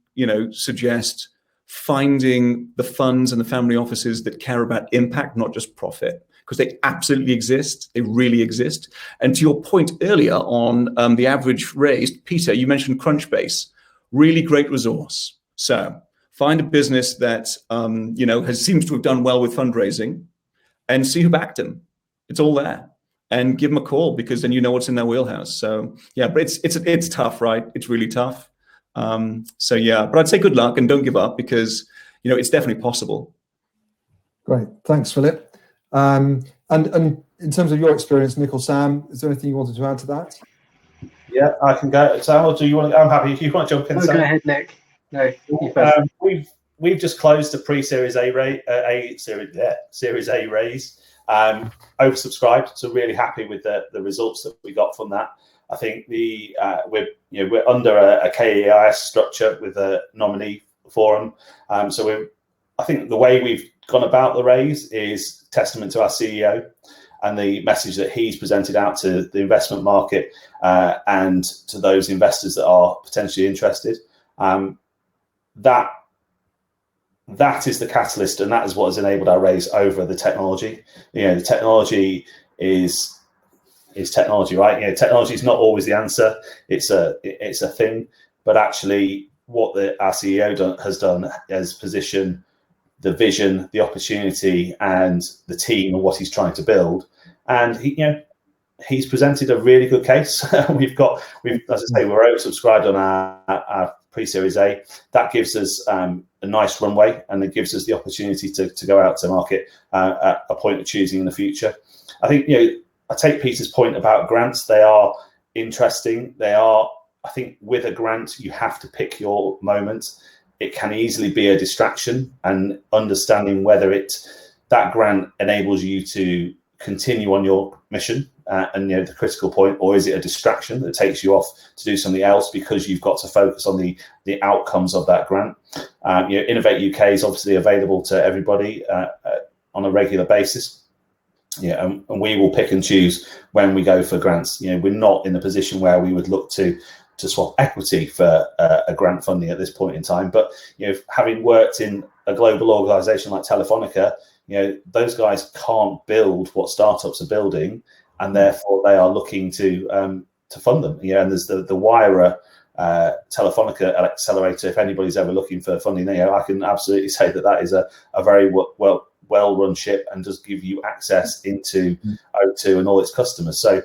suggest finding the funds and the family offices that care about impact, not just profit, because they absolutely exist. They really exist. And to your point earlier on the average raised, Peter, you mentioned Crunchbase, really great resource. So find a business that seems to have done well with fundraising, and see who backed them. It's all there, and give them a call, because then you know what's in their wheelhouse. So yeah, but it's tough, right? It's really tough. So yeah, but I'd say good luck and don't give up, because it's definitely possible. Great, thanks, Philip. And in terms of your experience, Nick or Sam, is there anything you wanted to add to that? Yeah, I can go. Sam, or do you want? I'm happy if you want to jump in. Oh, Sam. go ahead, Nick. No, you first. We've just closed a pre-Series Series A raise, oversubscribed. So really happy with the results that we got from that. I think we're under a KEIS structure with a nominee forum. I think the way we've gone about the raise is testament to our CEO and the message that he's presented out to the investment market and to those investors that are potentially interested. That is the catalyst, and that is what has enabled our raise over the technology. The technology is technology, right? Technology is not always the answer. It's a thing, but actually, what our CEO has done is position the vision, the opportunity, and the team and what he's trying to build. And he's presented a really good case. As I say, we're oversubscribed on our pre-Series A. That gives us a nice runway, and it gives us the opportunity to go out to market at a point of choosing in the future. I think I take Peter's point about grants. They are interesting. I think with a grant, you have to pick your moment. It can easily be a distraction, and understanding whether that grant enables you to continue on your mission and the critical point, or is it a distraction that takes you off to do something else because you've got to focus on the outcomes of that grant. Innovate UK is obviously available to everybody on a regular basis. And we will pick and choose when we go for grants. We're not in a position where we would look to swap equity for a grant funding at this point in time. But having worked in a global organisation like Telefonica, those guys can't build what startups are building, and therefore they are looking to fund them. And there's the Wira Telefonica accelerator. If anybody's ever looking for funding, I can absolutely say that is a very well-run ship and does give you access into O2 and all its customers. So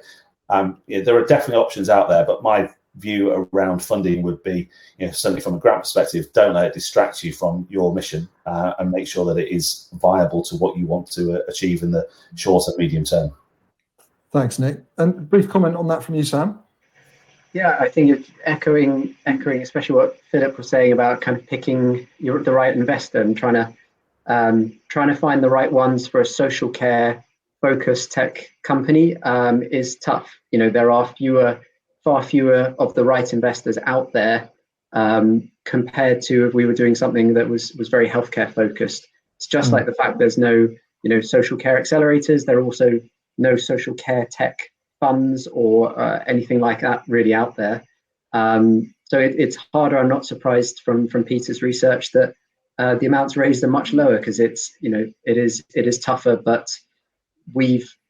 there are definitely options out there, but my view around funding would be, certainly from a grant perspective, don't let it distract you from your mission, and make sure that it is viable to what you want to achieve in the short and medium term. Thanks, Nick. And a brief comment on that from you, Sam. Yeah, I think it's echoing especially what Philip was saying about kind of picking the right investor and trying to find the right ones for a social care focused tech company is tough. There are far fewer of the right investors out there compared to if we were doing something that was very healthcare focused. It's just like the fact there's no social care accelerators. There are also no social care tech funds or anything like that really out there. So it's harder. I'm not surprised from Peter's research that the amounts raised are much lower, because it is tougher. But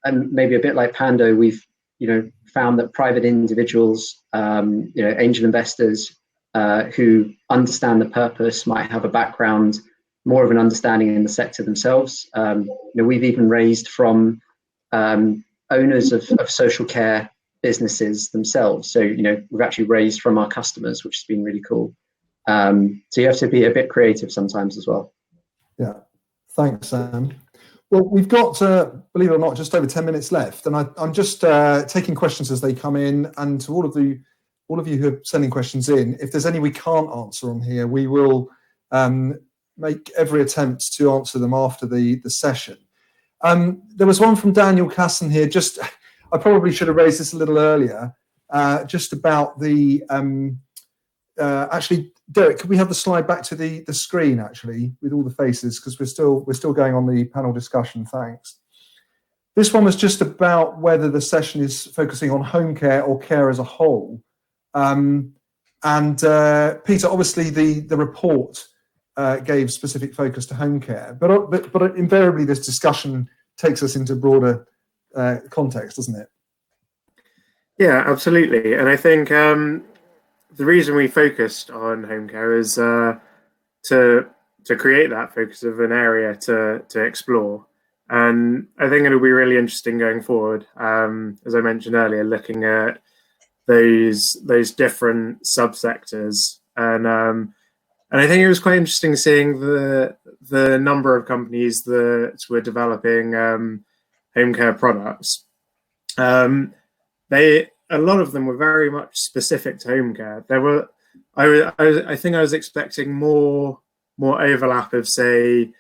and maybe a bit like Pando, we've found that private individuals, angel investors who understand the purpose, might have a background, more of an understanding in the sector themselves. We've even raised from owners of social care businesses themselves. So we've actually raised from our customers, which has been really cool. So you have to be a bit creative sometimes as well. Yeah, thanks, Sam. Well, we've got, believe it or not, just over 10 minutes left, and I'm just taking questions as they come in. And to all of you who are sending questions in, if there's any we can't answer on here, we will make every attempt to answer them after the session. There was one from Daniel Casson here. I probably should have raised this a little earlier, just about the actually, Derek, could we have the slide back to the screen, actually, with all the faces, because we're still going on the panel discussion. Thanks. This one was just about whether the session is focusing on home care or care as a whole. And Peter, obviously the report gave specific focus to home care, but invariably this discussion takes us into broader context, doesn't it? Yeah, absolutely. And I think the reason we focused on home care is to create that focus of an area to explore. And I think it'll be really interesting going forward, as I mentioned earlier, looking at those different subsectors. And I think it was quite interesting seeing the number of companies that were developing home care products. a lot of them were very much specific to home care. There were, I think I was expecting more overlap of, say,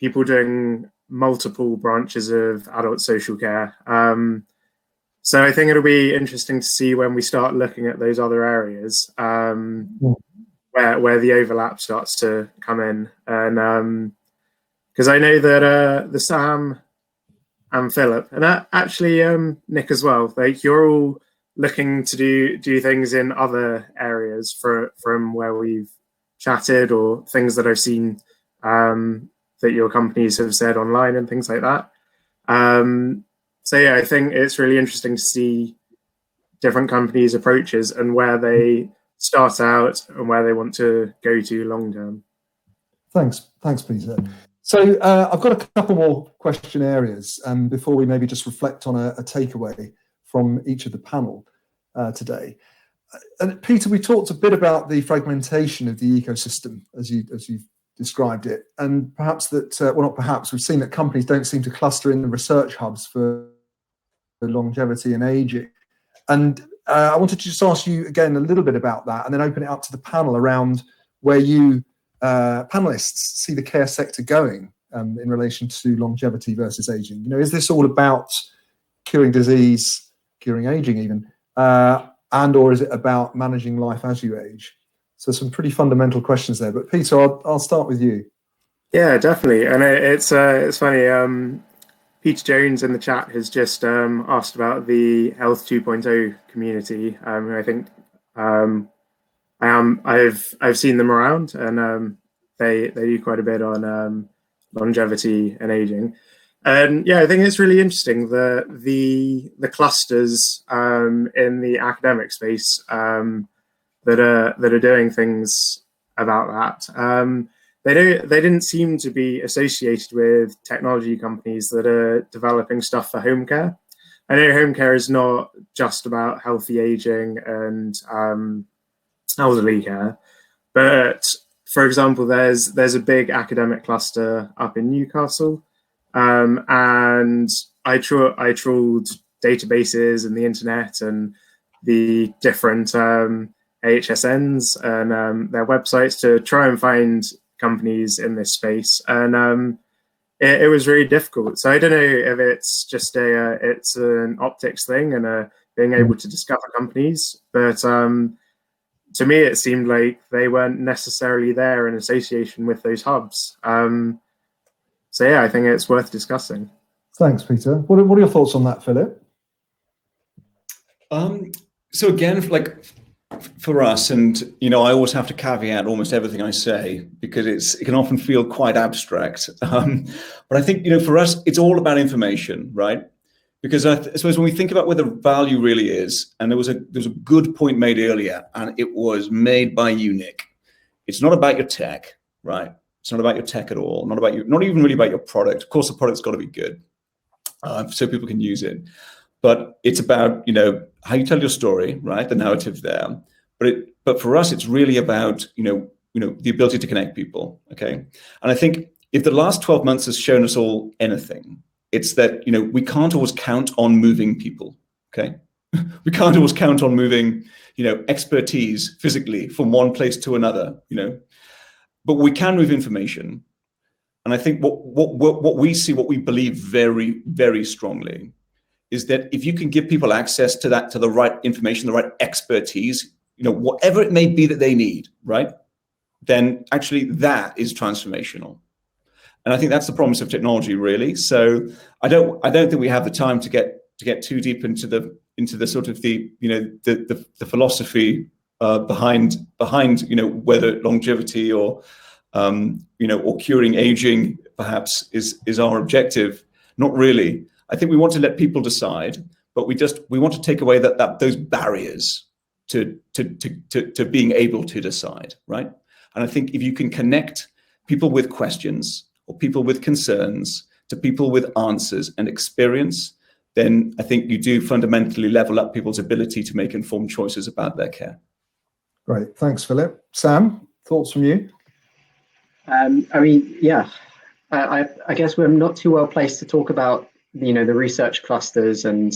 people doing multiple branches of adult social care. So I think it'll be interesting to see when we start looking at those other areas where the overlap starts to come in. And because I know that the Sam and Philip, and actually Nick as well, like you're all looking to do things in other areas from where we've chatted, or things that I've seen that your companies have said online and things like that. So yeah, I think it's really interesting to see different companies' approaches and where they start out and where they want to go to long term. Thanks, Peter. So I've got a couple more question areas before we maybe just reflect on a takeaway from each of the panel today. And Peter, we talked a bit about the fragmentation of the ecosystem as you've described it, and perhaps that, well, not perhaps, we've seen that companies don't seem to cluster in the research hubs for longevity and aging. And I wanted to just ask you again a little bit about that, and then open it up to the panel around where you panelists see the care sector going in relation to longevity versus aging. You know, is this all about curing disease, curing aging even, and or is it about managing life as you age? So some pretty fundamental questions there. But Peter, I'll start with you. Yeah, definitely. And it's funny. Peter Jones in the chat has just asked about the Health 2.0 community. I think I've seen them around, and they do quite a bit on longevity and aging. And yeah, I think it's really interesting the clusters in the academic space that are doing things about that. They didn't seem to be associated with technology companies that are developing stuff for home care. I know home care is not just about healthy aging and elderly care, but for example, there's a big academic cluster up in Newcastle, and I trawled databases and the internet and the different AHSNs and their websites to try and find companies in this space, and it was really difficult. So I don't know if it's just it's an optics thing and being able to discover companies, but to me it seemed like they weren't necessarily there in association with those hubs. So yeah, I think it's worth discussing. Thanks, Peter. What are your thoughts on that, Philip? So again, like for us, and you know, I always have to caveat almost everything I say because it can often feel quite abstract. But I think, you know, for us, it's all about information, right? Because I suppose when we think about where the value really is, and there was a good point made earlier, and it was made by you, Nick. It's not about your tech, right? It's not about your tech at all. Not even really about your product. Of course, the product's got to be good, so people can use it. But it's about, you know, how you tell your story, right? The narrative there. But for us, it's really about, you know, the ability to connect people. Okay. And I think if the last 12 months has shown us all anything, it's that, you know, we can't always count on moving people. Okay. We can't always count on moving, you know, expertise physically from one place to another, you know, but we can move information. And I think what we see, what we believe very, very strongly is that if you can give people access to the right information, the right expertise, you know, whatever it may be that they need, right, then actually that is transformational. And I think that's the promise of technology, really. So I don't think we have the time to get too deep into the sort of the, you know, the philosophy behind, you know, whether longevity or you know, or curing aging perhaps is our objective. Not really. I think we want to let people decide, but we want to take away those barriers to being able to decide, right? And I think if you can connect people with questions or people with concerns to people with answers and experience, then I think you do fundamentally level up people's ability to make informed choices about their care. Great, thanks, Philip. Sam, thoughts from you? I mean, yeah, I guess we're not too well placed to talk about, you know, the research clusters and,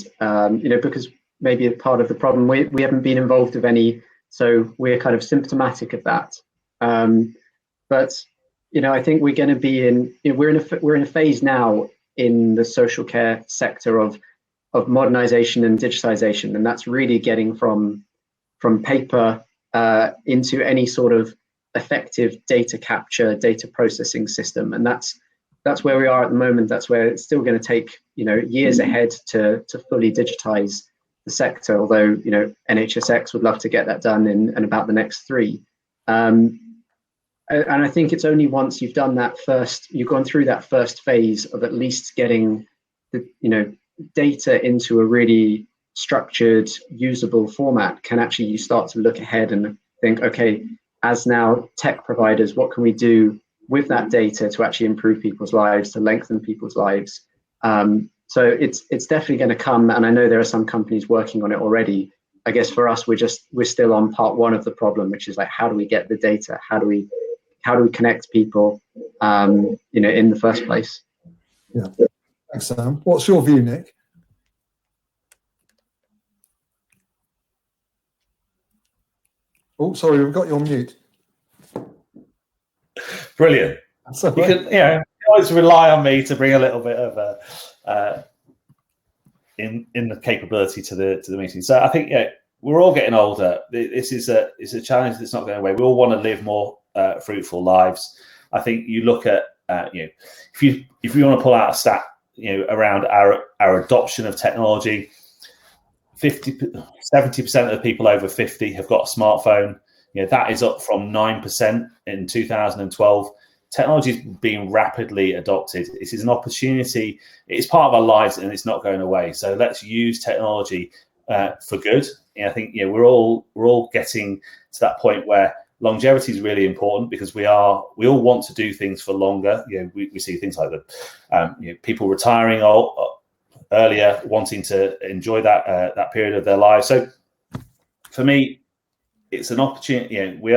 you know, because maybe a part of the problem. We haven't been involved with any, so we're kind of symptomatic of that. But I think we're going to be we're in a phase now in the social care sector of modernization and digitization, and that's really getting from paper into any sort of effective data capture, data processing system, and that's where we are at the moment. That's where it's still going to take years ahead to fully digitize the sector. Although NHSX would love to get that done in about the next 3. And I think it's only once you've done that you've gone through that first phase of at least getting the data into a really structured, usable format, can actually you start to look ahead and think, okay, as now tech providers, what can we do with that data to actually improve people's lives, to lengthen people's lives? So it's definitely going to come, and I know there are some companies working on it already. I guess for us, we're still on part 1 of the problem, which is like, how do we get the data? How do we connect people, in the first place? Yeah. Thanks, Sam. What's your view, Nick? Oh, sorry, we've got you on mute. Brilliant. So, you can always rely on me to bring a little bit of in the capability to the meeting. So I think we're all getting older. This is a challenge that's not going away. We all want to live more fruitful lives. I think you look at if you want to pull out a stat around our adoption of technology, 70% of the people over 50 have got a smartphone. That is up from 9% in 2012. Technology is being rapidly adopted. It is an opportunity. It's part of our lives, and it's not going away. So let's use technology for good. I think we're all getting to that point where longevity is really important, because we all want to do things for longer. We see things like people retiring earlier, wanting to enjoy that period of their lives. So for me, it's an opportunity. We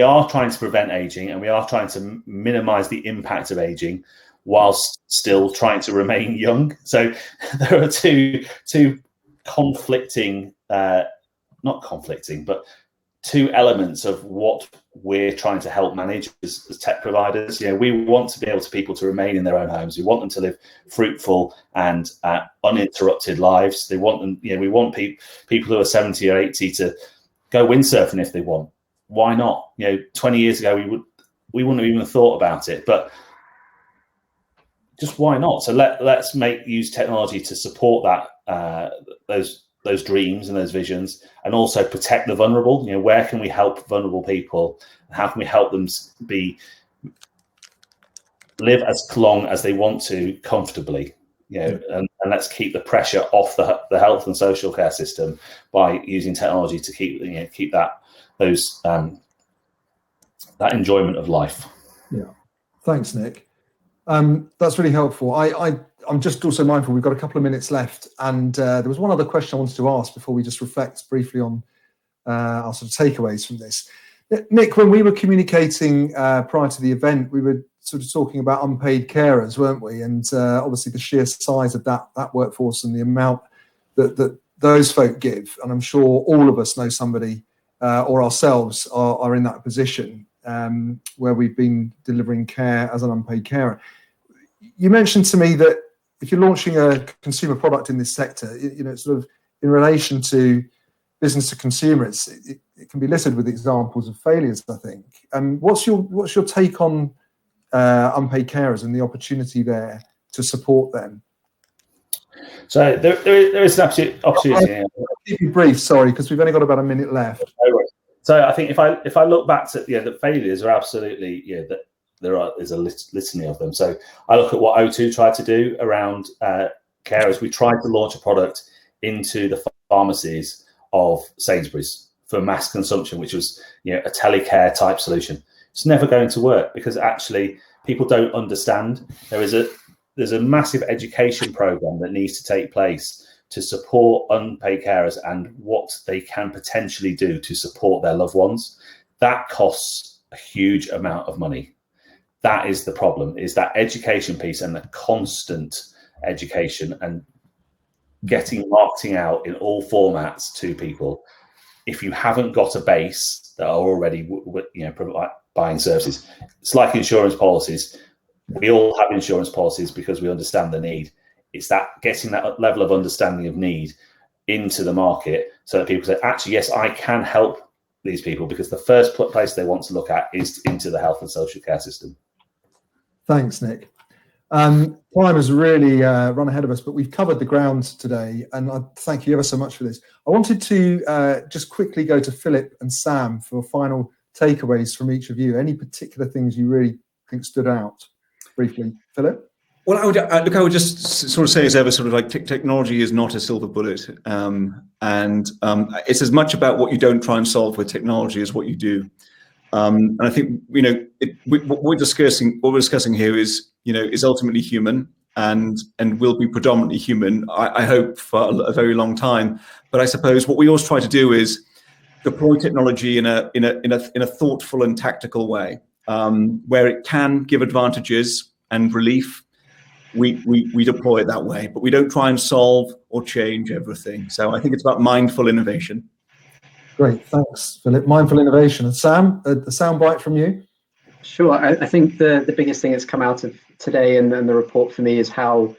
are trying to prevent aging, and we are trying to minimize the impact of aging whilst still trying to remain young. So there are two conflicting, not conflicting, but two elements of what we're trying to help manage as tech providers. We want to be able to people to remain in their own homes. We want them to live fruitful and uninterrupted lives. They want them. We want people who are 70 or 80 to go windsurfing if they want. Why not? 20 years ago we wouldn't have even thought about it, but just why not? So let's use technology to support that those dreams and those visions, and also protect the vulnerable. Where can we help vulnerable people? How can we help them live as long as they want to comfortably? And let's keep the pressure off the health and social care system by using technology to keep that enjoyment of life. Yeah, thanks, Nick. That's really helpful. I'm just also mindful we've got a couple of minutes left, and there was one other question I wanted to ask before we just reflect briefly on our sort of takeaways from this. Nick, when we were communicating prior to the event, we were sort of talking about unpaid carers, weren't we? And obviously the sheer size of that workforce and the amount that those folk give. And I'm sure all of us know somebody or ourselves are in that position where we've been delivering care as an unpaid carer. You mentioned to me that if you're launching a consumer product in this sector, sort of in relation to business to consumer, it can be listed with examples of failures, I think. What's your take on unpaid carers and the opportunity there to support them? So there is an absolute opportunity. I'll keep you brief, sorry, because we've only got about a minute left. So I think if I look back to the failures are absolutely that there's a litany of them. So I look at what O2 tried to do around carers. We tried to launch a product into the pharmacies of Sainsbury's for mass consumption, which was a telecare type solution. It's never going to work because actually people don't understand. There's a massive education program that needs to take place to support unpaid carers and what they can potentially do to support their loved ones. That costs a huge amount of money. That is the problem, is that education piece and the constant education. And getting marketing out in all formats to people. If you haven't got a base that are already buying services, it's like insurance policies. We all have insurance policies because we understand the need. It's that getting that level of understanding of need into the market so that people say, actually, yes, I can help these people, because the first place they want to look at is into the health and social care system. Thanks, Nick. Time has really run ahead of us, but we've covered the ground today, and I thank you ever so much for this. I wanted to just quickly go to Philip and Sam for final takeaways from each of you. Any particular things you really think stood out? Briefly, Philip? Well, I would just sort of say as ever, sort of like technology is not a silver bullet, and it's as much about what you don't try and solve with technology as what you do. And I think what we're discussing here is ultimately human, and will be predominantly human. I hope for a very long time. But I suppose what we always try to do is deploy technology in a thoughtful and tactical way, where it can give advantages and relief. We deploy it that way, but we don't try and solve or change everything. So I think it's about mindful innovation. Great, thanks, Philip. Mindful innovation. And Sam, a soundbite from you? Sure. I think the biggest thing that's come out of today and the report for me is how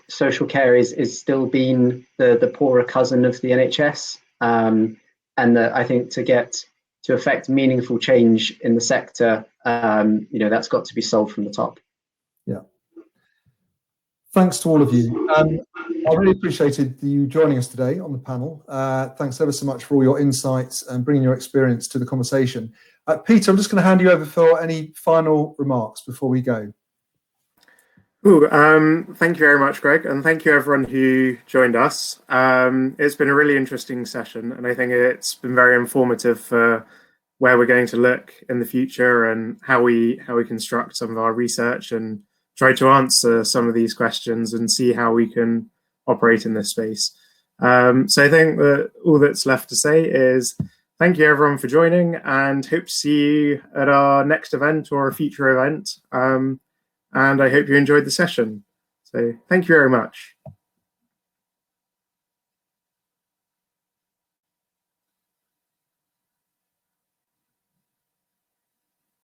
social care is still being the poorer cousin of the NHS, and that I think to affect meaningful change in the sector, that's got to be solved from the top. Yeah. Thanks to all of you. I really appreciated you joining us today on the panel. Thanks ever so much for all your insights and bringing your experience to the conversation. Peter, I'm just going to hand you over for any final remarks before we go. Thank you very much, Greg, and thank you everyone who joined us. It's been a really interesting session, and I think it's been very informative for where we're going to look in the future and how we construct some of our research and try to answer some of these questions and see how we can operate in this space. So I think that all that's left to say is thank you everyone for joining, and hope to see you at our next event or a future event. And I hope you enjoyed the session. So thank you very much.